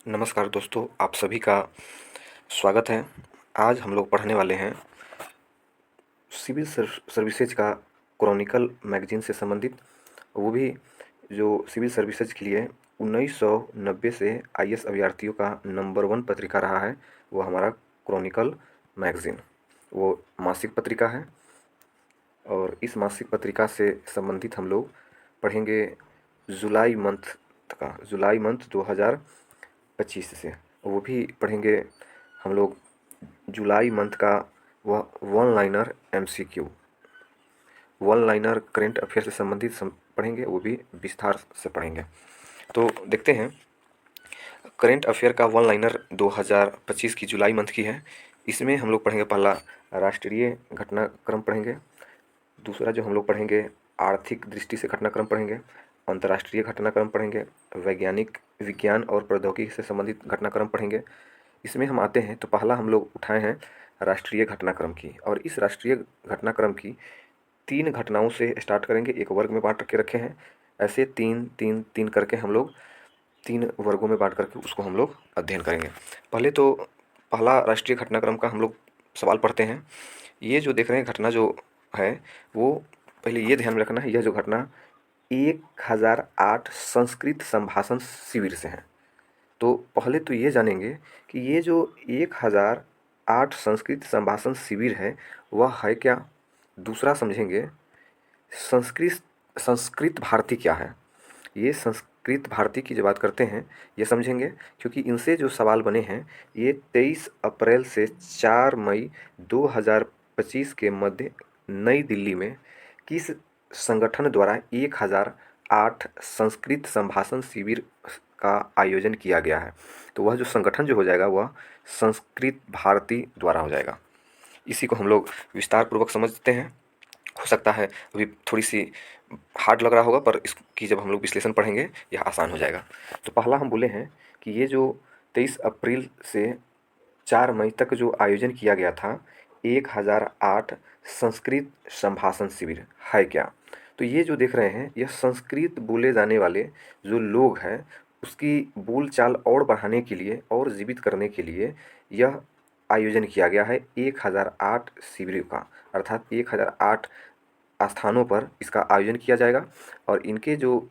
नमस्कार दोस्तों, आप सभी का स्वागत है। आज हम लोग पढ़ने वाले हैं सिविल सर्विसेज का क्रॉनिकल मैगजीन से संबंधित, वो भी जो सिविल सर्विसेज के लिए 1990 से आईएएस अभ्यर्थियों का नंबर 1 पत्रिका रहा है, वो हमारा क्रॉनिकल मैगजीन। वो मासिक पत्रिका है और इस मासिक पत्रिका से संबंधित हम लोग पढ़ेंगे जुलाई मंथ जुलाई मंथ 2025 से। वो भी पढ़ेंगे हम लोग जुलाई मंथ का वह one liner MCQ, one liner current affair से संबंधित पढ़ेंगे, वो भी विस्तार से पढ़ेंगे। तो देखते हैं, करेंट अफेयर का वन लाइनर 2025 की जुलाई मंथ की है। इसमें हम लोग पढ़ेंगे, पहला राष्ट्रीय घटनाक्रम पढ़ेंगे, दूसरा जो हम लोग पढ़ेंगे आर्थिक दृष्टि से घटनाक्रम पढ़ेंगे, अंतर्राष्ट्रीय घटनाक्रम पढ़ेंगे, वैज्ञानिक विज्ञान और प्रौद्योगिकी से संबंधित घटनाक्रम पढ़ेंगे। इसमें हम आते हैं तो पहला हम लोग उठाए हैं राष्ट्रीय घटनाक्रम की, और इस राष्ट्रीय घटनाक्रम की 3 घटनाओं से स्टार्ट करेंगे। एक वर्ग में बांट के रखे हैं, ऐसे 3-3-3 करके हम लोग 3 वर्गों में बांट करके उसको हम लोग अध्ययन करेंगे। पहले तो पहला राष्ट्रीय घटनाक्रम का हम लोग सवाल पढ़ते हैं। ये जो देख रहे हैं घटना जो है, वो पहले ये ध्यान में रखना है, यह जो घटना 1008 संस्कृत संभाषण शिविर से है। तो पहले तो ये जानेंगे कि ये जो 1008 संस्कृत संभाषण शिविर है वह है क्या। दूसरा समझेंगे संस्कृत संस्कृत भारती क्या है। ये संस्कृत भारती की जो बात करते हैं ये समझेंगे, क्योंकि इनसे जो सवाल बने हैं ये 23 अप्रैल से 4 मई 2025 के मध्य नई दिल्ली में किस संगठन द्वारा 1008 संस्कृत संभाषण शिविर का आयोजन किया गया है। तो वह जो संगठन जो हो जाएगा वह संस्कृत भारती द्वारा हो जाएगा। इसी को हम लोग विस्तार पूर्वक समझते हैं। हो सकता है अभी थोड़ी सी हार्ड लग रहा होगा, पर इसकी जब हम लोग विश्लेषण पढ़ेंगे यह आसान हो जाएगा। तो पहला हम बोले हैं कि ये जो 23 अप्रैल से 4 मई तक जो आयोजन किया गया था 1008 संस्कृत संभाषण शिविर है क्या। तो ये जो देख रहे हैं यह संस्कृत बोले जाने वाले जो लोग हैं उसकी बोलचाल और बढ़ाने के लिए और जीवित करने के लिए यह आयोजन किया गया है 1008 शिविरों का, अर्थात 1008 स्थानों पर इसका आयोजन किया जाएगा। और इनके जो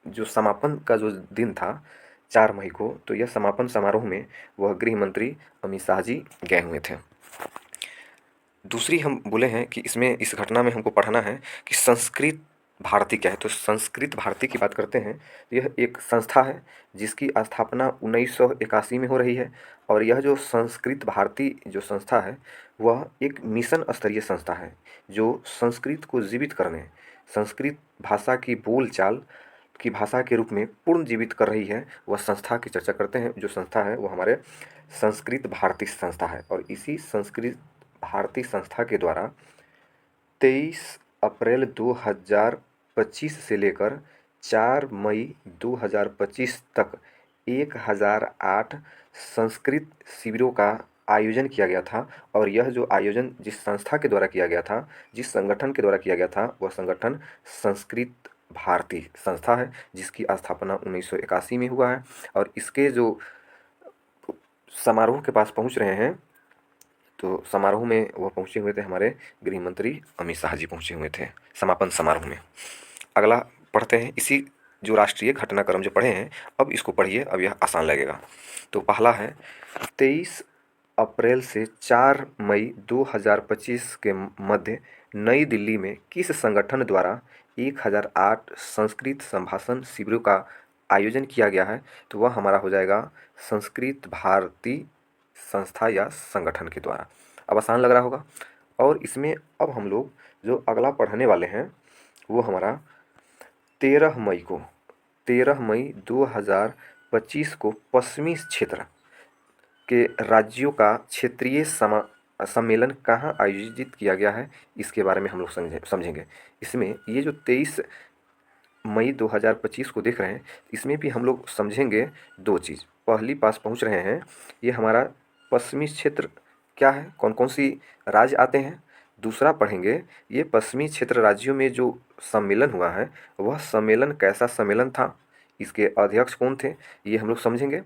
जो समापन का जो दिन था 4 मई को, तो यह समापन समारोह में वह गृह मंत्री अमित शाह जी गए हुए थे। दूसरी हम बोले हैं कि इसमें इस घटना में हमको पढ़ना है कि संस्कृत भारती क्या है। तो संस्कृत भारती की बात करते हैं, यह एक संस्था है जिसकी स्थापना 1981 में हो रही है। और यह जो संस्कृत भारती जो संस्था है वह एक मिशन स्तरीय संस्था है जो संस्कृत को जीवित करने, संस्कृत भाषा की बोलचाल की भाषा के रूप में पूर्ण जीवित कर रही है। वह संस्था की चर्चा करते हैं। जो संस्था है वो हमारे संस्कृत भारती संस्था है। और इसी संस्कृत भारती संस्था के द्वारा 23 अप्रैल 2025 से लेकर 4 मई 2025 तक 1008 संस्कृत शिविरों का आयोजन किया गया था। और यह जो आयोजन जिस संस्था के द्वारा किया गया था, जिस संगठन के द्वारा किया गया था, वह संगठन संस्कृत भारती संस्था है जिसकी स्थापना 1981 में हुआ है। और इसके जो समारोह के पास पहुंच रहे हैं, तो समारोह में वह पहुंचे हुए थे, हमारे गृह मंत्री अमित शाह जी पहुंचे हुए थे समापन समारोह में। अगला पढ़ते हैं, इसी जो राष्ट्रीय घटनाक्रम जो पढ़े हैं अब इसको पढ़िए, अब यह आसान लगेगा। तो पहला है 23 अप्रैल से 4 मई 2025 के मध्य नई दिल्ली में किस संगठन द्वारा 1008 संस्कृत संभाषण शिविरों का आयोजन किया गया है। तो वह हमारा हो जाएगा संस्कृत भारती संस्था या संगठन के द्वारा। अब आसान लग रहा होगा। और इसमें अब हम लोग जो अगला पढ़ने वाले हैं वो हमारा 13 मई को, 13 मई 2025 को पश्चिमी क्षेत्र के राज्यों का क्षेत्रीय सम्मेलन कहाँ आयोजित किया गया है, इसके बारे में हम लोग समझेंगे। इसमें ये जो 23 मई 2025 को देख रहे हैं, इसमें भी हम लोग समझेंगे दो चीज़। पहली पास पहुंच रहे हैं, ये हमारा पश्चिमी क्षेत्र क्या है, कौन कौन सी राज्य आते हैं। दूसरा पढ़ेंगे ये पश्चिमी क्षेत्र राज्यों में जो सम्मेलन हुआ है वह सम्मेलन कैसा सम्मेलन था, इसके अध्यक्ष कौन थे ये हम लोग समझेंगे।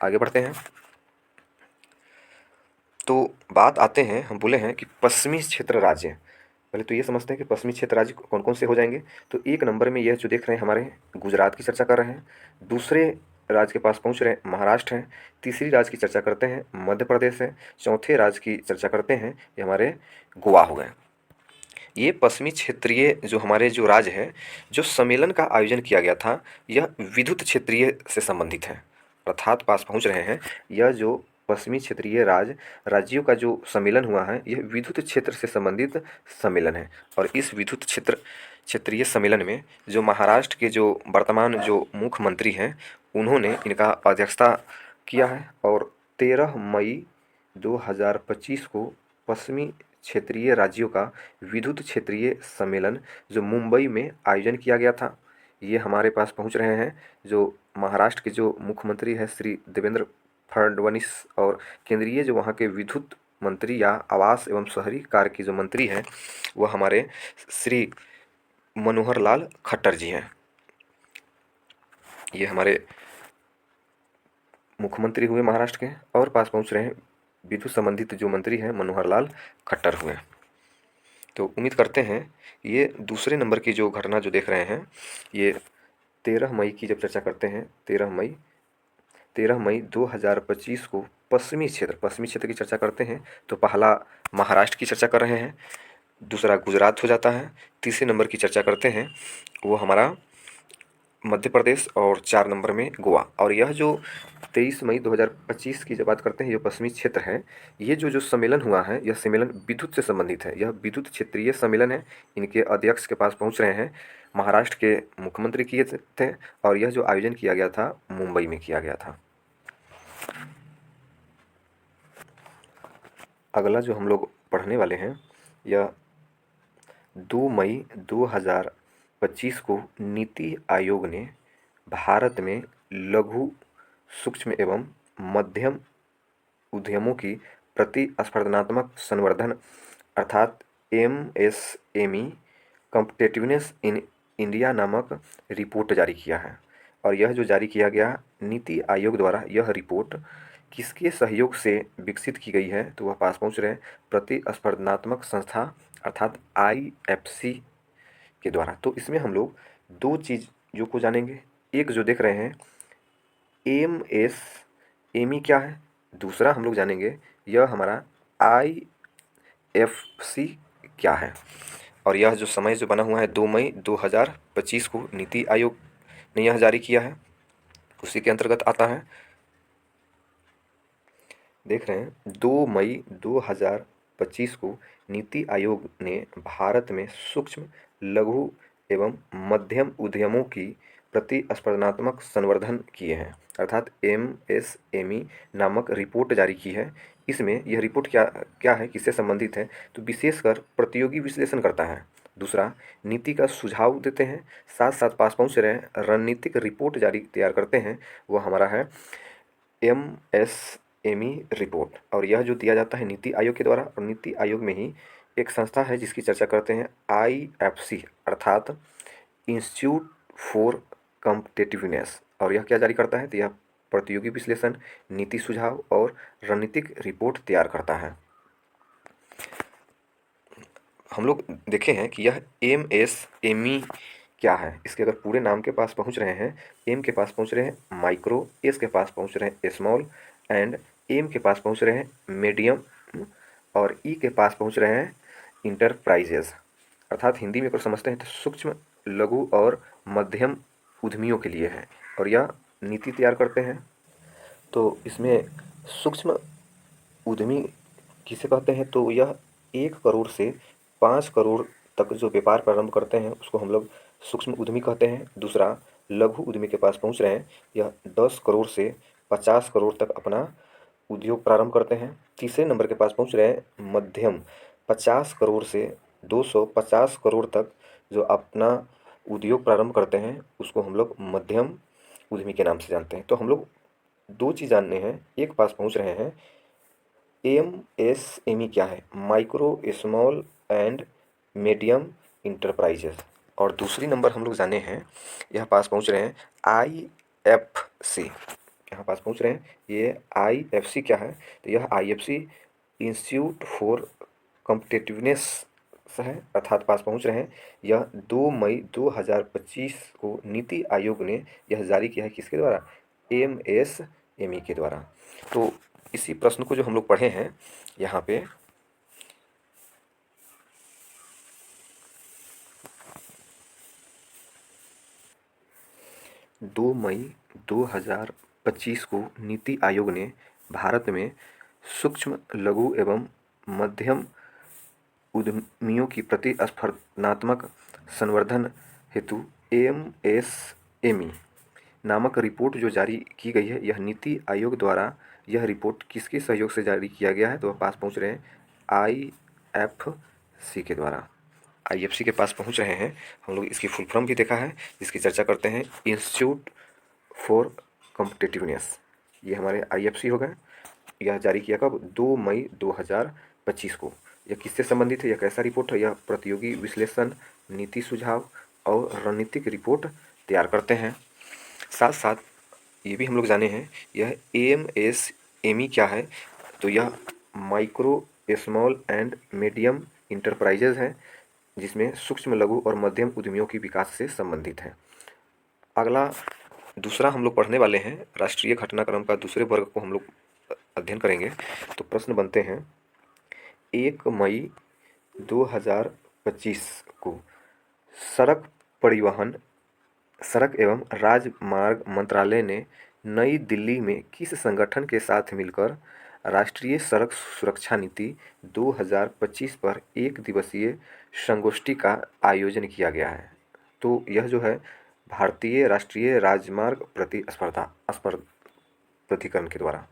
आगे बढ़ते हैं। तो बात आते हैं, हम बोले हैं कि पश्चिमी क्षेत्र राज्य। पहले तो ये समझते हैं कि पश्चिमी क्षेत्र राज्य कौन कौन से हो जाएंगे। तो एक नंबर में यह जो देख रहे हैं हमारे गुजरात की चर्चा कर रहे हैं। दूसरे राज्य के पास पहुंच रहे हैं महाराष्ट्र हैं। तीसरी राज्य की चर्चा करते हैं मध्य प्रदेश है। चौथे राज्य की चर्चा करते हैं ये हमारे गोवा हो गए। ये पश्चिमी क्षेत्रीय जो हमारे जो राज्य है, जो सम्मेलन का आयोजन किया गया था, यह विद्युत क्षेत्रीय से संबंधित है। अर्थात पास पहुंच रहे हैं, यह जो पश्चिमी क्षेत्रीय राज्यों का जो सम्मेलन हुआ है, यह विद्युत क्षेत्र से संबंधित सम्मेलन है। और इस विद्युत क्षेत्रीय सम्मेलन में जो महाराष्ट्र के जो वर्तमान जो मुख्यमंत्री हैं, उन्होंने इनका अध्यक्षता किया है। और 13 मई 2025 को पश्चिमी क्षेत्रीय राज्यों का विद्युत क्षेत्रीय सम्मेलन जो मुंबई में आयोजन किया गया था, ये हमारे पास पहुंच रहे हैं जो महाराष्ट्र के जो मुख्यमंत्री है श्री देवेंद्र फडणवीस, और केंद्रीय जो वहाँ के विद्युत मंत्री या आवास एवं शहरी कार्य के जो मंत्री हैं, वह हमारे श्री मनोहर लाल खट्टर जी हैं। ये हमारे मुख्यमंत्री हुए महाराष्ट्र के, और पास पहुंच रहे हैं विद्युत संबंधित जो मंत्री हैं मनोहर लाल खट्टर हुए। तो उम्मीद करते हैं ये दूसरे नंबर की जो घटना जो देख रहे हैं, ये 13 मई की जब चर्चा करते हैं, 13 मई 2025 को पश्चिमी क्षेत्र की चर्चा करते हैं। तो पहला महाराष्ट्र की चर्चा कर रहे हैं, दूसरा गुजरात हो जाता है, तीसरे नंबर की चर्चा करते हैं वो हमारा मध्य प्रदेश, और 4 नंबर में गोवा। और यह जो 23 मई 2025 की जब बात करते हैं, ये पश्चिमी क्षेत्र है, ये जो सम्मेलन हुआ है, यह सम्मेलन विद्युत से संबंधित है। यह विद्युत क्षेत्रीय सम्मेलन है। इनके अध्यक्ष के पास पहुंच रहे हैं महाराष्ट्र के मुख्यमंत्री किए थे, और यह जो आयोजन किया गया था मुंबई में किया गया था। अगला जो हम लोग पढ़ने वाले हैं, यह 2 मई 2025 को नीति आयोग ने भारत में लघु, सूक्ष्म एवं मध्यम उद्यमों की प्रतिस्पर्धात्मक संवर्धन अर्थात MSME कॉम्पिटिटिवनेस इन इंडिया नामक रिपोर्ट जारी किया है। और यह जो जारी किया गया नीति आयोग द्वारा, यह रिपोर्ट किसके सहयोग से विकसित की गई है, तो वह पास पहुंच रहे हैं प्रतिस्पर्धात्मक संस्था अर्थात IFC के द्वारा। तो इसमें हम लोग दो चीज़ों को जानेंगे। एक जो देख रहे हैं MSME क्या है, दूसरा हम लोग जानेंगे यह हमारा IFC क्या है। और यह जो समय जो बना हुआ है 2 मई 2025 को नीति आयोग ने यह जारी किया है, उसी के अंतर्गत आता है। देख रहे हैं 2 मई 2025 को नीति आयोग ने भारत में सूक्ष्म, लघु एवं मध्यम उद्यमों की प्रतिस्पर्धात्मक संवर्धन किए हैं अर्थात MSME नामक रिपोर्ट जारी की है। इसमें यह रिपोर्ट क्या क्या है, किससे संबंधित है, तो विशेषकर प्रतियोगी विश्लेषण करता है। दूसरा, नीति का सुझाव देते हैं, साथ साथ पास पहुँच रहे हैं रणनीतिक रिपोर्ट तैयार करते हैं, वह हमारा है MSME रिपोर्ट। और यह जो दिया जाता है नीति आयोग के द्वारा, और नीति आयोग में ही एक संस्था है जिसकी चर्चा करते हैं IFC अर्थात इंस्टीट्यूट फॉर कॉम्पिटिटिवनेस। और यह क्या जारी करता है, तो यह प्रतियोगी विश्लेषण, नीति सुझाव और रणनीतिक रिपोर्ट तैयार करता है। हम लोग देखे हैं कि यह MSME क्या है। इसके अगर पूरे नाम के पास पहुंच रहे हैं, M के पास पहुंच रहे हैं माइक्रो, S के पास पहुंच रहे हैं स्मॉल, एंड M के पास पहुंच रहे हैं मीडियम, और E के पास पहुंच रहे हैं इंटरप्राइजेज। अर्थात हिंदी में अगर समझते हैं तो सूक्ष्म, लघु और मध्यम उद्यमियों के लिए है। और यह नीति तैयार करते हैं। तो इसमें सूक्ष्म उद्यमी किसे कहते हैं, तो यह 1 करोड़ से 5 करोड़ तक जो व्यापार प्रारंभ करते हैं उसको हम लोग सूक्ष्म उद्यमी कहते हैं। दूसरा, लघु उद्यमी के पास पहुंच रहे हैं, यह 10 करोड़ से 50 करोड़ तक अपना उद्योग प्रारंभ करते हैं। तीसरे नंबर के पास पहुंच रहे हैं मध्यम, 50 करोड़ से 250 करोड़ तक जो अपना उद्योग प्रारंभ करते हैं उसको हम लोग मध्यम उद्यमी के नाम से जानते हैं। तो हम लोग दो चीज़ जानने हैं, एक पास पहुंच रहे हैं MSME क्या है, micro, small and medium enterprises, और दूसरी नंबर हम लोग जाने हैं, यह पास पहुँच रहे हैं IFC, यहाँ पास पहुँच रहे हैं। ये IFC क्या है, तो यह IFC इंस्टीट्यूट फॉर कॉम्पिटिटिवनेस है, अर्थात पास पहुँच रहे हैं। यह 2 मई 2025 को नीति आयोग ने यह जारी किया है, किसके द्वारा, MSME के द्वारा। तो इसी प्रश्न को जो हम लोग पढ़े हैं यहाँ पे, 2 मई 2025 को नीति आयोग ने भारत में सूक्ष्म, लघु एवं मध्यम उद्यमियों की प्रतिस्पर्धात्मक संवर्धन हेतु MSME नामक रिपोर्ट जो जारी की गई है, यह नीति आयोग द्वारा यह रिपोर्ट किसके सहयोग से जारी किया गया है, तो पास पहुंच रहे हैं IFC के द्वारा। IFC के पास पहुंच रहे हैं। हम लोग इसकी फुल फॉर्म भी देखा है, जिसकी चर्चा करते हैं, इंस्टीट्यूट फॉर कॉम्पिटिटिवनेस। ये हमारे IFC हो गए। यह जारी किया कब, 2 मई 2025 को। यह किससे संबंधित है, यह कैसा रिपोर्ट है, यह प्रतियोगी विश्लेषण, नीति सुझाव और रणनीतिक रिपोर्ट तैयार करते हैं। साथ साथ ये भी हम लोग जाने हैं, यह MSME क्या है, तो यह micro, small and medium enterprises है, जिसमें सूक्ष्म, लघु और मध्यम उद्यमियों की विकास से संबंधित है। अगला दूसरा हम लोग पढ़ने वाले हैं, राष्ट्रीय घटनाक्रम का दूसरे वर्ग को हम लोग अध्ययन करेंगे। तो प्रश्न बनते हैं, 1 मई 2025 को सड़क परिवहन, सड़क एवं राजमार्ग मंत्रालय ने नई दिल्ली में किस संगठन के साथ मिलकर राष्ट्रीय सड़क सुरक्षा नीति 2025 पर एक दिवसीय संगोष्ठी का आयोजन किया गया है। तो यह जो है भारतीय राष्ट्रीय राजमार्ग प्राधिकरण के द्वारा।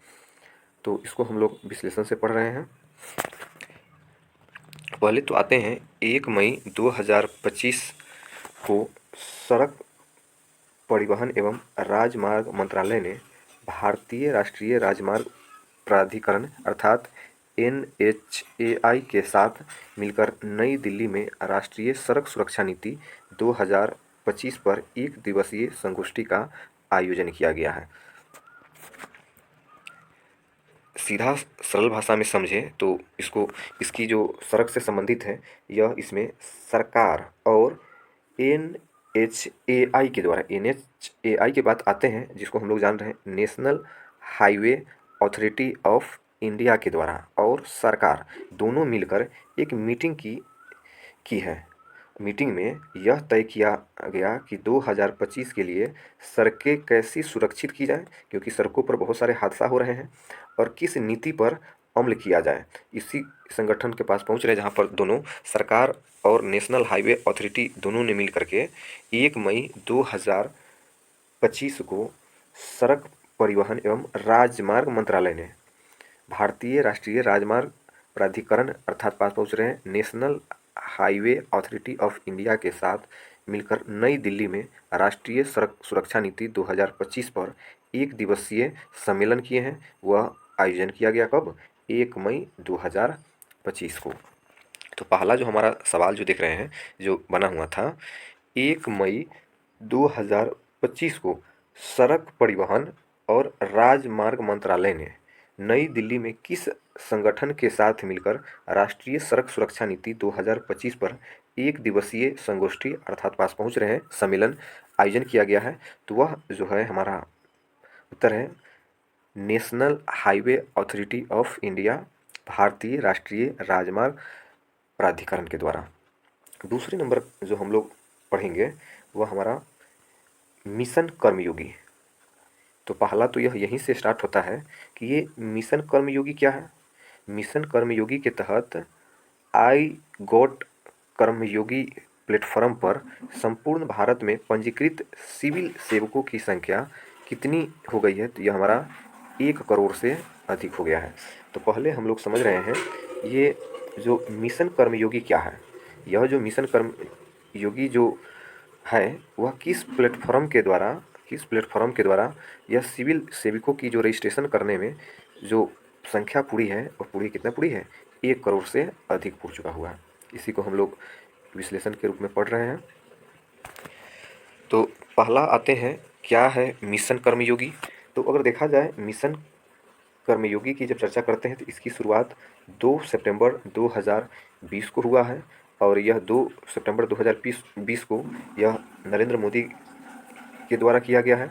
तो इसको हम लोग विश्लेषण से पढ़ रहे हैं। पहले तो आते हैं, 1 मई 2025 को सड़क परिवहन एवं राजमार्ग मंत्रालय ने भारतीय राष्ट्रीय राजमार्ग प्राधिकरण अर्थात NHAI के साथ मिलकर नई दिल्ली में राष्ट्रीय सड़क सुरक्षा नीति 2025 पर एक दिवसीय संगोष्ठी का आयोजन किया गया है। सीधा सरल भाषा में समझें तो इसकी जो सड़क से संबंधित है, यह इसमें सरकार और NHAI के द्वारा, NHAI के बाद आते हैं जिसको हम लोग जान रहे हैं national highway authority of India के द्वारा, और सरकार दोनों मिलकर एक मीटिंग की है। मीटिंग में यह तय किया गया कि 2025 के लिए सड़कें कैसी सुरक्षित की जाएं, क्योंकि सड़कों पर बहुत सारे हादसा हो रहे हैं, और किस नीति पर अमल किया जाए। इसी संगठन के पास पहुंच रहे हैं, जहां पर दोनों सरकार और नेशनल हाईवे अथॉरिटी दोनों ने मिल करके 1 मई 2025 को सड़क परिवहन एवं राजमार्ग मंत्रालय ने भारतीय राष्ट्रीय राजमार्ग प्राधिकरण अर्थात पास पहुंच रहे हैं national highway authority of India के साथ मिलकर नई दिल्ली में राष्ट्रीय सड़क सुरक्षा नीति 2025 पर एक दिवसीय सम्मेलन किए हैं। वह आयोजन किया गया कब, 1 मई 2025 को। तो पहला जो हमारा सवाल जो देख रहे हैं, जो बना हुआ था, 1 मई 2025 को सड़क परिवहन और राजमार्ग मंत्रालय ने नई दिल्ली में किस संगठन के साथ मिलकर राष्ट्रीय सड़क सुरक्षा नीति 2025 पर एक दिवसीय संगोष्ठी अर्थात पास पहुंच रहे हैं सम्मेलन आयोजन किया गया है। तो वह जो है हमारा उत्तर है national highway authority of India, भारतीय राष्ट्रीय राजमार्ग प्राधिकरण के द्वारा। दूसरे नंबर जो हम लोग पढ़ेंगे वह हमारा मिशन कर्मयोगी। तो पहला तो यह यहीं से स्टार्ट होता है कि ये मिशन कर्मयोगी क्या है। मिशन कर्मयोगी के तहत आई गॉट कर्मयोगी प्लेटफॉर्म पर संपूर्ण भारत में पंजीकृत सिविल सेवकों की संख्या कितनी हो गई है, तो यह हमारा 1 करोड़ से अधिक हो गया है। तो पहले हम लोग समझ रहे हैं ये जो मिशन कर्मयोगी क्या है। यह जो मिशन कर्मयोगी जो है वह किस प्लेटफॉर्म के द्वारा यह सिविल सेवकों की जो रजिस्ट्रेशन करने में जो संख्या पूरी है वह पूरी कितना पूरी है, 1 करोड़ से अधिक पूर चुका हुआ है। इसी को हम लोग विश्लेषण के रूप में पढ़ रहे हैं। तो पहला आते हैं, क्या है मिशन कर्मयोगी। तो अगर देखा जाए मिशन कर्मयोगी की जब चर्चा करते हैं तो इसकी शुरुआत 2 सितंबर 2020 को हुआ है, और यह 2 सितंबर 2020 को यह नरेंद्र मोदी के द्वारा किया गया है।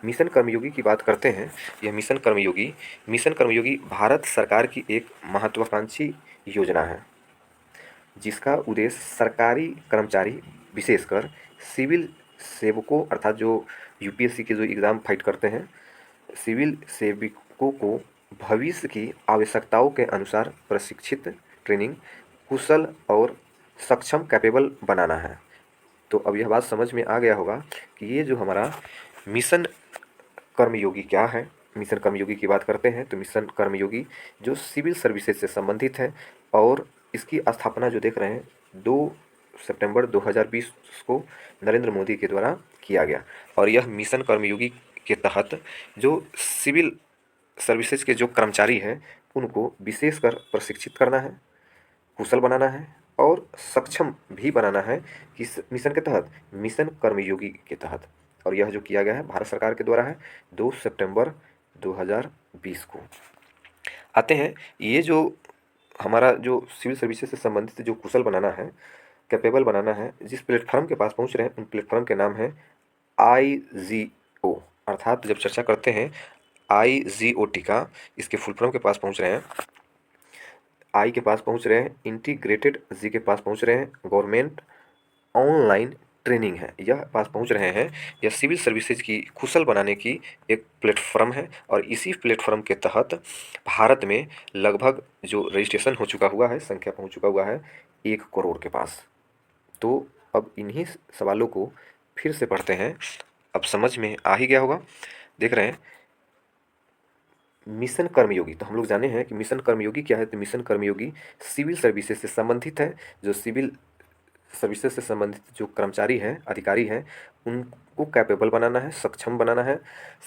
मिशन कर्मयोगी की बात करते हैं। यह मिशन कर्मयोगी भारत सरकार की एक महत्वाकांक्षी योजना है, जिसका उद्देश्य सरकारी कर्मचारी, विशेषकर सिविल सेवकों अर्थात जो यूपीएससी के जो एग्ज़ाम फाइट करते हैं, सिविल सेवकों को भविष्य की आवश्यकताओं के अनुसार प्रशिक्षित, ट्रेनिंग, कुशल और सक्षम कैपेबल बनाना है। तो अब यह बात समझ में आ गया होगा कि ये जो हमारा मिशन कर्मयोगी क्या है। मिशन कर्मयोगी की बात करते हैं तो मिशन कर्मयोगी जो सिविल सर्विसेज से संबंधित है, और इसकी स्थापना जो देख रहे हैं 2 सितंबर 2020 को नरेंद्र मोदी के द्वारा किया गया। और यह मिशन कर्मयोगी के तहत जो सिविल सर्विसेज के जो कर्मचारी हैं उनको विशेषकर प्रशिक्षित करना है, कुशल बनाना है और सक्षम भी बनाना है, किस मिशन के तहत, मिशन कर्मयोगी के तहत। और यह जो किया गया है भारत सरकार के द्वारा है 2 सितंबर 2020 को। आते हैं, ये जो हमारा जो सिविल सर्विसेज से संबंधित जो कुशल बनाना है, कैपेबल बनाना है, जिस प्लेटफॉर्म के पास पहुंच रहे हैं उन प्लेटफॉर्म के नाम है IGO। अर्थात जब चर्चा करते हैं IGOT का, इसके फुल फॉर्म के पास पहुंच रहे हैं, आई के पास पहुंच रहे हैं इंटीग्रेटेड, जी के पास पहुंच रहे हैं गवर्नमेंट ऑनलाइन ट्रेनिंग है, यह पास पहुंच रहे हैं। यह सिविल सर्विसेज की कुशल बनाने की एक प्लेटफॉर्म है, और इसी प्लेटफॉर्म के तहत भारत में लगभग जो रजिस्ट्रेशन हो चुका हुआ है, संख्या पहुंच चुका हुआ है 1 करोड़ के पास। तो अब इन्हीं सवालों को फिर से पढ़ते हैं, अब समझ में आ ही गया होगा। देख रहे हैं मिशन कर्मयोगी, तो हम लोग जाने हैं कि मिशन कर्मयोगी क्या है। तो मिशन कर्मयोगी सिविल सर्विसेज से संबंधित है। जो सिविल सर्विसेज से संबंधित जो कर्मचारी हैं, अधिकारी हैं, उनको कैपेबल बनाना है, सक्षम बनाना है,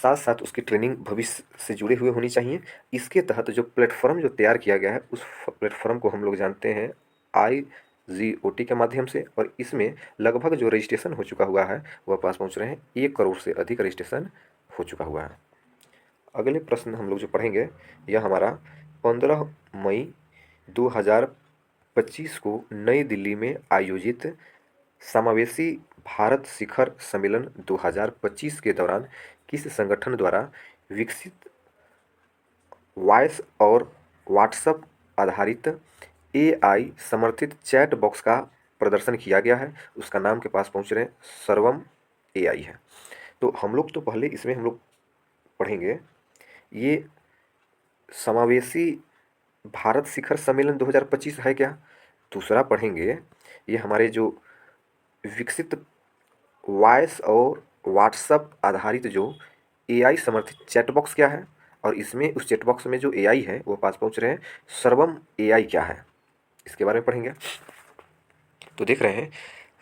साथ साथ उसकी ट्रेनिंग भविष्य से जुड़े हुए होनी चाहिए। इसके तहत जो प्लेटफॉर्म जो तैयार किया गया है उस प्लेटफॉर्म को हम लोग जानते हैं IGOT के माध्यम से, और इसमें लगभग जो रजिस्ट्रेशन हो चुका हुआ है वह पास पहुंच रहे हैं 1 करोड़ से अधिक रजिस्ट्रेशन हो चुका हुआ है। अगले प्रश्न हम लोग जो पढ़ेंगे यह हमारा 15 मई 2025 को नई दिल्ली में आयोजित समावेशी भारत शिखर सम्मेलन 2025 के दौरान किस संगठन द्वारा विकसित वॉइस और व्हाट्सएप आधारित AI समर्थित चैट बॉक्स का प्रदर्शन किया गया है। उसका नाम के पास पहुंच रहे हैं सर्वम AI है। तो हम लोग तो पहले इसमें हम लोग पढ़ेंगे ये समावेशी भारत शिखर सम्मेलन 2025 है क्या। दूसरा पढ़ेंगे ये हमारे जो विकसित वॉइस और व्हाट्सएप आधारित जो AI समर्थित चैट बॉक्स क्या है, और इसमें उस चैट बॉक्स में जो AI है वो पास पहुंच रहे हैं सर्वम AI क्या है, इसके बारे में पढ़ेंगे। तो देख रहे हैं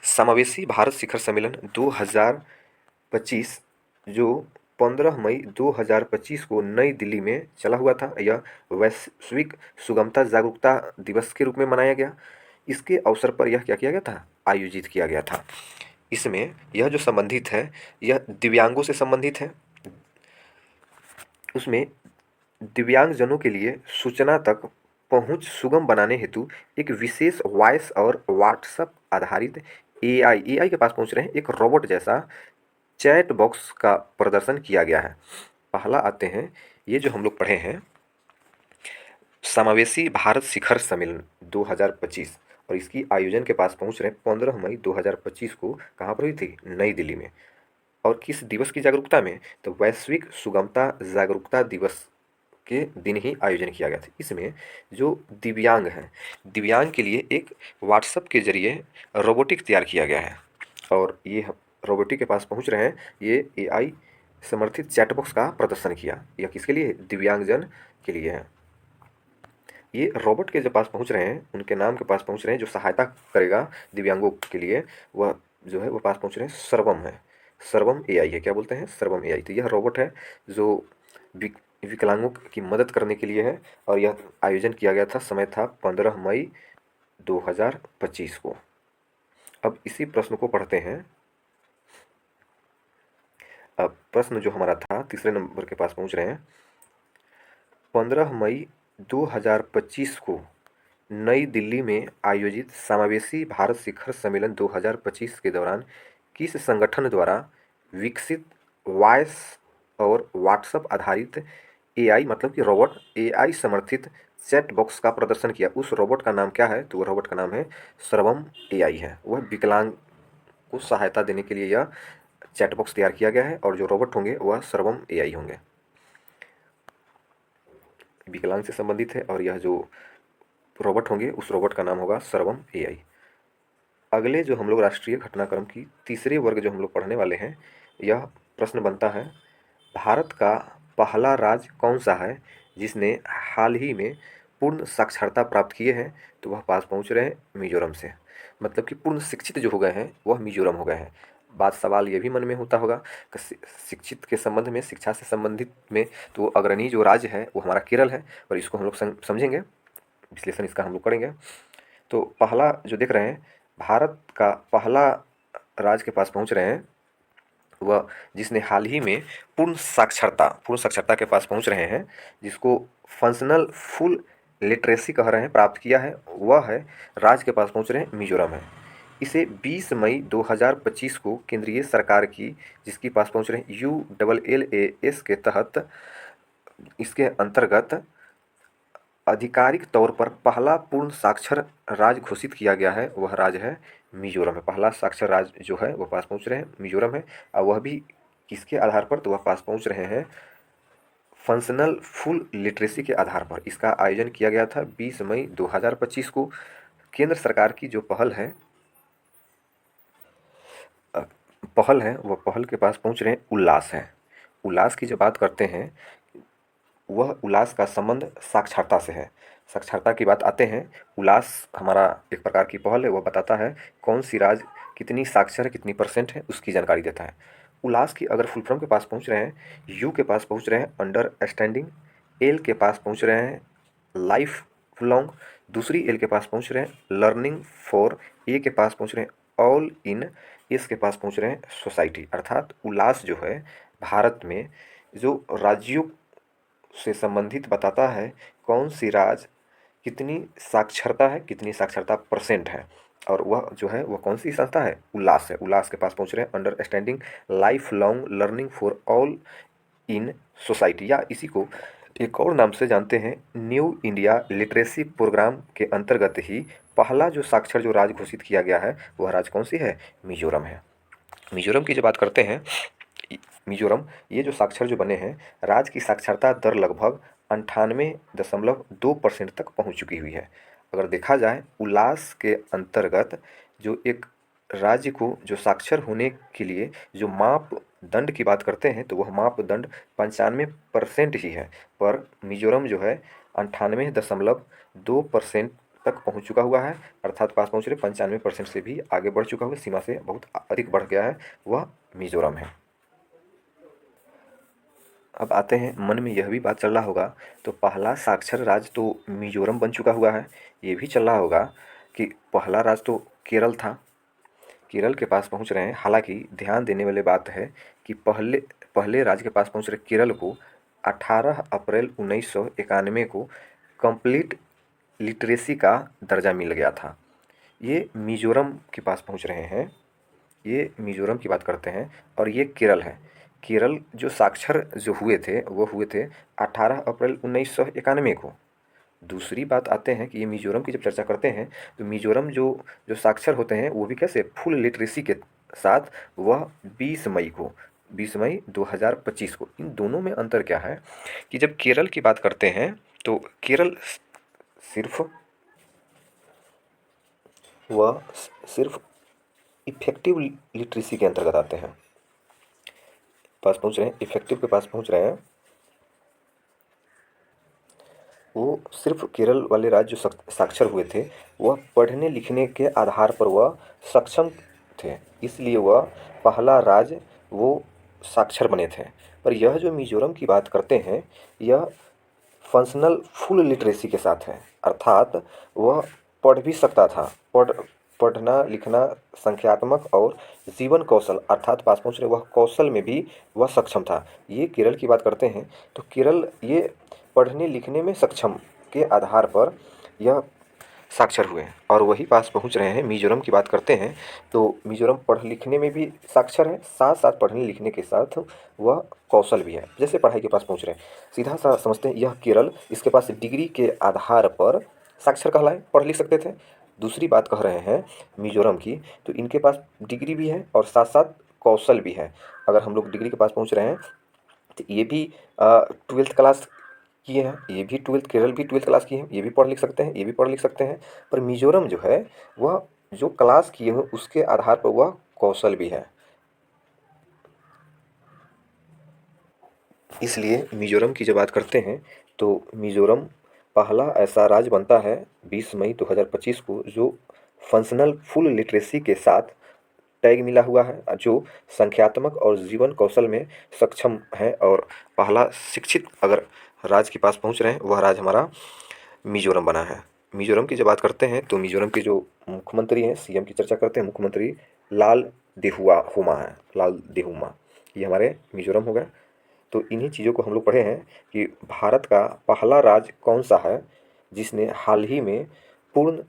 समावेशी भारत शिखर सम्मेलन 2025 जो 15 मई 2025 को नई दिल्ली में चला हुआ था, यह वैश्विक सुगमता जागरूकता दिवस के रूप में मनाया गया। इसके अवसर पर यह क्या किया गया था, आयोजित किया गया था। इसमें यह जो संबंधित है यह दिव्यांगों से संबंधित है। उसमें दिव्यांगजनों के लिए सूचना तक पहुंच सुगम बनाने हेतु एक विशेष वॉइस और व्हाट्सएप आधारित AI के पास पहुंच रहे हैं एक रोबोट जैसा चैट बॉक्स का प्रदर्शन किया गया है। पहला आते हैं, ये जो हम लोग पढ़े हैं समावेशी भारत शिखर सम्मेलन 2025, और इसकी आयोजन के पास पहुंच रहे हैं 15 मई 2025 को, कहाँ पर हुई थी, नई दिल्ली में। और किस दिवस की जागरूकता में, तो वैश्विक सुगमता जागरूकता दिवस के दिन ही आयोजन किया गया था। इसमें जो दिव्यांग हैं, दिव्यांग के लिए एक व्हाट्सएप के जरिए रोबोटिक तैयार किया गया है, और ये रोबोटिक के पास पहुंच रहे हैं, ये AI समर्थित चैट बॉक्स का प्रदर्शन किया। यह किसके लिए, दिव्यांगजन के लिए है। ये रोबोट के जो पास पहुंच रहे हैं उनके नाम के पास पहुंच रहे हैं जो सहायता करेगा दिव्यांगों के लिए, वह जो है वो पास पहुंच रहे हैं सर्वम है, सर्वम AI है। क्या बोलते हैं, सर्वम AI। तो यह रोबोट है जो विकलांगों की मदद करने के लिए है, और यह आयोजन किया गया था, समय था 15 मई 2025 को। अब इसी प्रश्न को पढ़ते हैं। अब प्रश्न जो हमारा था तीसरे नंबर के पास पहुंच रहे हैं। 15 मई 2025 को नई दिल्ली में आयोजित समावेशी भारत शिखर सम्मेलन 2025 के दौरान किस संगठन द्वारा विकसित वॉइस और व्हाट्सएप आधारित एआई मतलब कि रोबोट एआई समर्थित चैट बॉक्स का प्रदर्शन किया? उस रोबोट का नाम क्या है? तो वो रोबोट का नाम है सर्वम एआई है। वह विकलांग को सहायता देने के लिए यह चैट बॉक्स तैयार किया गया है और जो रोबोट होंगे वह सर्वम एआई होंगे। विकलांग से संबंधित है और यह जो रोबोट होंगे उस रोबोट का नाम होगा सर्वम एआई। अगले जो हम लोग राष्ट्रीय घटनाक्रम की तीसरे वर्ग जो हम लोग पढ़ने वाले हैं, यह प्रश्न बनता है भारत का पहला राज्य कौन सा है जिसने हाल ही में पूर्ण साक्षरता प्राप्त किए हैं? तो वह पास पहुंच रहे हैं मिजोरम से। मतलब कि पूर्ण शिक्षित जो हो गए हैं वह मिजोरम हो गए हैं। बात सवाल ये भी मन में होता होगा कि शिक्षित के संबंध में, शिक्षा से संबंधित में, तो अग्रणी जो राज्य है वो हमारा केरल है और इसको हम लोग समझेंगे, विश्लेषण इसका हम लोग करेंगे। तो पहला जो देख रहे हैं, भारत का पहला राज्य के पास पहुंच रहे हैं वह जिसने हाल ही में पूर्ण साक्षरता के पास पहुंच रहे हैं, जिसको फंक्शनल फुल लिटरेसी कह रहे हैं, प्राप्त किया है, वह है राज्य के पास पहुंच रहे हैं मिजोरम है। इसे 20 मई 2025 को केंद्रीय सरकार की, जिसके पास पहुंच रहे हैं ULLAS के तहत, इसके अंतर्गत आधिकारिक तौर पर पहला पूर्ण साक्षर राज्य घोषित किया गया है। वह राज्य है मिजोरम है। पहला साक्षर राज्य जो है वह पास पहुंच रहे हैं मिजोरम है और वह भी किसके आधार पर? तो वह पास पहुंच रहे हैं फंक्शनल फुल लिटरेसी के आधार पर। इसका आयोजन किया गया था 20 मई 2025 को। केंद्र सरकार की जो पहल है वह पहल के पास पहुंच रहे हैं उल्लास है। उल्लास की जब बात करते हैं, वह उल्लास का संबंध साक्षरता से है। साक्षरता की बात आते हैं, उल्लास हमारा एक प्रकार की पहल है, वह बताता है कौन सी राज्य कितनी साक्षर है, कितनी परसेंट है, उसकी जानकारी देता है। उल्लास की अगर फुल फॉर्म के पास पहुंच रहे हैं, यू के पास पहुंच रहे हैं अंडरस्टैंडिंग, एल के पास पहुंच रहे हैं लाइफ लॉन्ग, दूसरी एल के पास पहुंच रहे हैं लर्निंग फॉर, ए के पास पहुंच रहे हैं ऑल इन, एस के पास पहुंच रहे हैं सोसाइटी। अर्थात उल्लास जो है भारत में जो राज्यों से संबंधित बताता है कौन सी राज्य कितनी साक्षरता है, कितनी साक्षरता परसेंट है, और वह जो है वह कौन सी संस्था है? उल्लास है। उल्लास के पास पहुंच रहे हैं understanding life long learning for all in society, या इसी को एक और नाम से जानते हैं न्यू इंडिया लिटरेसी प्रोग्राम के अंतर्गत ही पहला जो साक्षर जो राज्य घोषित किया गया है वह राज्य कौन सी है? मिजोरम है। मिजोरम की जब बात करते हैं, मिजोरम ये जो साक्षर जो बने हैं, राज्य की साक्षरता दर लगभग 98.2% तक पहुंच चुकी हुई है। अगर देखा जाए उल्लास के अंतर्गत जो एक राज्य को जो साक्षर होने के लिए जो मापदंड की बात करते हैं तो वह मापदंड 95% ही है, पर मिजोरम जो है 98.2% तक पहुंच चुका हुआ है। अर्थात पास पहुंच रहे 95% से भी आगे बढ़ चुका हुआ, सीमा से बहुत अधिक बढ़ गया है, वह मिजोरम है। अब आते हैं, मन में यह भी बात चल रहा होगा तो पहला साक्षर राज्य तो मिजोरम बन चुका हुआ है, ये भी चल रहा होगा कि पहला राज्य तो केरल था, केरल के पास पहुंच रहे हैं। हालांकि ध्यान देने वाली बात है कि पहले पहले राज्य के पास पहुंच रहे केरल को 18 अप्रैल 1991 को कंप्लीट लिटरेसी का दर्जा मिल गया था। ये मिजोरम के पास पहुंच रहे हैं, ये मिजोरम की बात करते हैं और ये केरल है। केरल जो साक्षर जो हुए थे वो हुए थे 18 अप्रैल 1991 को। दूसरी बात आते हैं कि ये मिजोरम की जब चर्चा करते हैं तो मिजोरम जो जो साक्षर होते हैं वो भी कैसे? फुल लिटरेसी के साथ, वह 20 मई को, 20 मई 2025 को। इन दोनों में अंतर क्या है कि जब केरल की बात करते हैं तो केरल सिर्फ वह सिर्फ इफेक्टिव लिटरेसी के अंतर्गत आते हैं, पास पहुंच रहे हैं, इफेक्टिव के पास पहुंच रहे हैं। वो सिर्फ केरल वाले राज्य जो साक्षर हुए थे वह पढ़ने लिखने के आधार पर वह सक्षम थे, इसलिए वह पहला राज्य वो साक्षर बने थे। पर यह जो मिजोरम की बात करते हैं यह फंक्शनल फुल लिटरेसी के साथ है, अर्थात वह पढ़ भी सकता था, पढ़ना लिखना, संख्यात्मक और जीवन कौशल अर्थात पास पहुँच रहे वह कौशल में भी वह सक्षम था। ये केरल की बात करते हैं तो केरल ये पढ़ने लिखने में सक्षम के आधार पर यह साक्षर हुए हैं और वही पास पहुंच रहे हैं। मिज़ोरम की बात करते हैं तो मिज़ोरम पढ़ लिखने में भी साक्षर है, साथ साथ पढ़ने लिखने के साथ वह कौशल भी है, जैसे पढ़ाई के पास पहुंच रहे हैं। सीधा सा समझते हैं, यह केरल इसके पास डिग्री के आधार पर साक्षर कहलाए, पढ़ लिख सकते थे। दूसरी बात कह रहे हैं मिज़ोरम की, तो इनके पास डिग्री भी है और साथ साथ कौशल भी है। अगर हम लोग डिग्री के पास पहुँच रहे हैं तो ये भी 12th क्लास किए हैं, ये भी ट्वेल्थ, केरल भी 12th क्लास किए हैं, ये भी पढ़ लिख सकते हैं, ये भी पढ़ लिख सकते हैं। पर मिज़ोरम जो है वह जो क्लास किए हैं उसके आधार पर वह कौशल भी है। इसलिए मिज़ोरम की जब बात करते हैं तो मिज़ोरम पहला ऐसा राज्य बनता है 20 मई 2025 को जो फंक्शनल फुल लिटरेसी के साथ टैग मिला हुआ है, जो संख्यात्मक और जीवन कौशल में सक्षम है और पहला शिक्षित अगर राज्य के पास पहुंच रहे हैं वह राज्य हमारा मिज़ोरम बना है। मिज़ोरम की जब बात करते हैं तो मिज़ोरम के जो मुख्यमंत्री हैं, सीएम की चर्चा करते हैं, मुख्यमंत्री लाल देहुआ है, लाल देहुमा, ये हमारे मिज़ोरम हो गए। तो इन्हीं चीज़ों को हम लोग पढ़े हैं कि भारत का पहला राज्य कौन सा है जिसने हाल ही में पूर्ण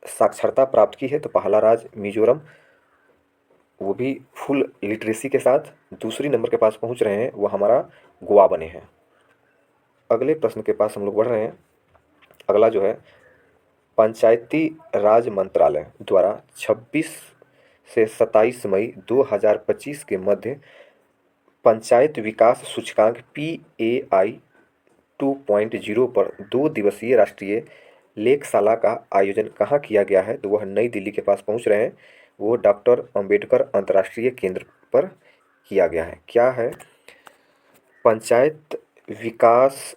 साक्षरता प्राप्त की है, तो पहला राज्य मिज़ोरम, वो भी फुल लिटरेसी के साथ। दूसरी नंबर के पास पहुंच रहे हैं वो हमारा गोवा बने हैं। अगले प्रश्न के पास हम लोग बढ़ रहे हैं। अगला जो है, पंचायती राज मंत्रालय द्वारा 26 से 27 मई 2025 के मध्य पंचायत विकास सूचकांक PAI 2.0 पर 2 दिवसीय राष्ट्रीय लेखशाला का आयोजन कहाँ किया गया है, तो वह नई दिल्ली के पास पहुंच रहे हैं। वो डॉक्टर अंबेडकर अंतर्राष्ट्रीय केंद्र पर किया गया है। क्या है पंचायत विकास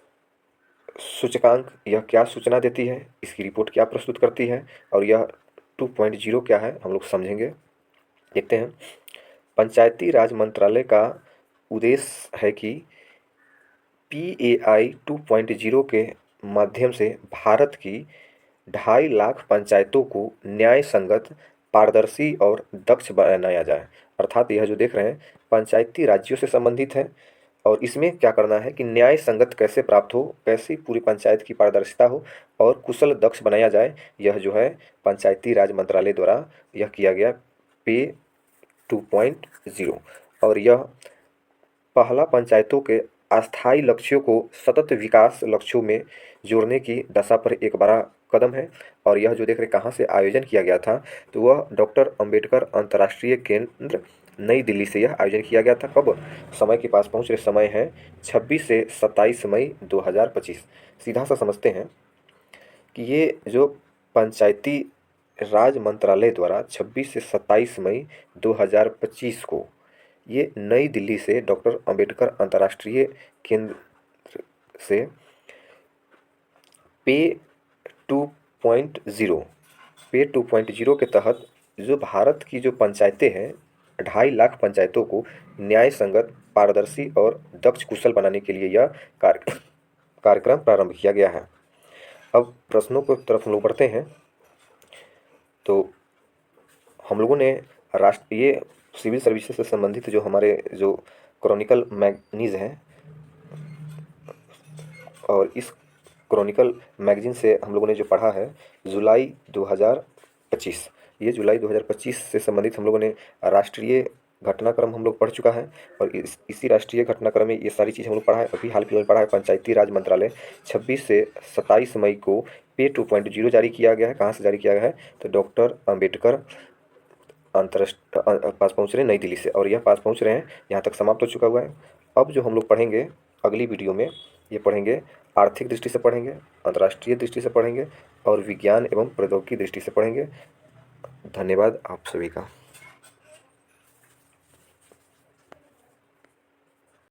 सूचकांक, यह क्या सूचना देती है, इसकी रिपोर्ट क्या प्रस्तुत करती है और यह 2.0 क्या है, हम लोग समझेंगे। देखते हैं। पंचायती राज मंत्रालय का उद्देश्य है कि PAI 2.0 के माध्यम से भारत की 2.5 लाख पंचायतों को न्याय संगत, पारदर्शी और दक्ष बनाया जाए। अर्थात यह जो देख रहे हैं पंचायती राज्यों से संबंधित है और इसमें क्या करना है कि न्याय संगत कैसे प्राप्त हो, कैसी पूरी पंचायत की पारदर्शिता हो और कुशल दक्ष बनाया जाए, यह जो है पंचायती राज मंत्रालय द्वारा यह किया गया पे 2.0। और यह पहला पंचायतों के अस्थायी लक्ष्यों को सतत विकास लक्ष्यों में जोड़ने की दशा पर एक बड़ा कदम है। और यह जो देख रहे कहाँ से आयोजन किया गया था, तो वह डॉक्टर अंबेडकर अंतर्राष्ट्रीय केंद्र नई दिल्ली से यह आयोजन किया गया था। कब, समय के पास पहुँच रहे समय है 26 से 27 मई 2025। सीधा सा समझते हैं कि ये जो पंचायती राज मंत्रालय द्वारा 26 से 27 मई 2025 को ये नई दिल्ली से डॉक्टर अंबेडकर अंतर्राष्ट्रीय केंद्र से पे 2.0 के तहत जो भारत की जो पंचायतें हैं 2.5 लाख पंचायतों को न्याय संगत, पारदर्शी और दक्ष कुशल बनाने के लिए यह कार्यक्रम प्रारंभ किया गया है। अब प्रश्नों की तरफ हम लोग बढ़ते हैं। तो हम लोगों ने ये सिविल सर्विसेज से संबंधित जो हमारे जो क्रॉनिकल मैगजीन्स हैं और इस क्रॉनिकल मैगजीन से हम लोगों ने जो पढ़ा है जुलाई 2025, ये जुलाई 2025 से संबंधित हम लोगों ने राष्ट्रीय घटनाक्रम हम लोग पढ़ चुका है और इसी राष्ट्रीय घटनाक्रम में ये सारी चीज़ हम लोग पढ़ा है। अभी हाल फिलहाल पढ़ा है पंचायती राज मंत्रालय 26 से 27 मई को पे 2.0 जारी किया गया है। कहाँ से जारी किया गया है, तो डॉक्टर अंबेडकर अंतरराष्ट्रीय पास पहुँच रहे हैं नई दिल्ली से, और यह पास पहुँच रहे हैं, यहाँ तक समाप्त हो चुका हुआ है। अब जो हम लोग पढ़ेंगे अगली वीडियो में, ये पढ़ेंगे आर्थिक दृष्टि से पढ़ेंगे, अंतर्राष्ट्रीय दृष्टि से पढ़ेंगे और विज्ञान एवं प्रौद्योगिकी दृष्टि से पढ़ेंगे। धन्यवाद आप सभी का।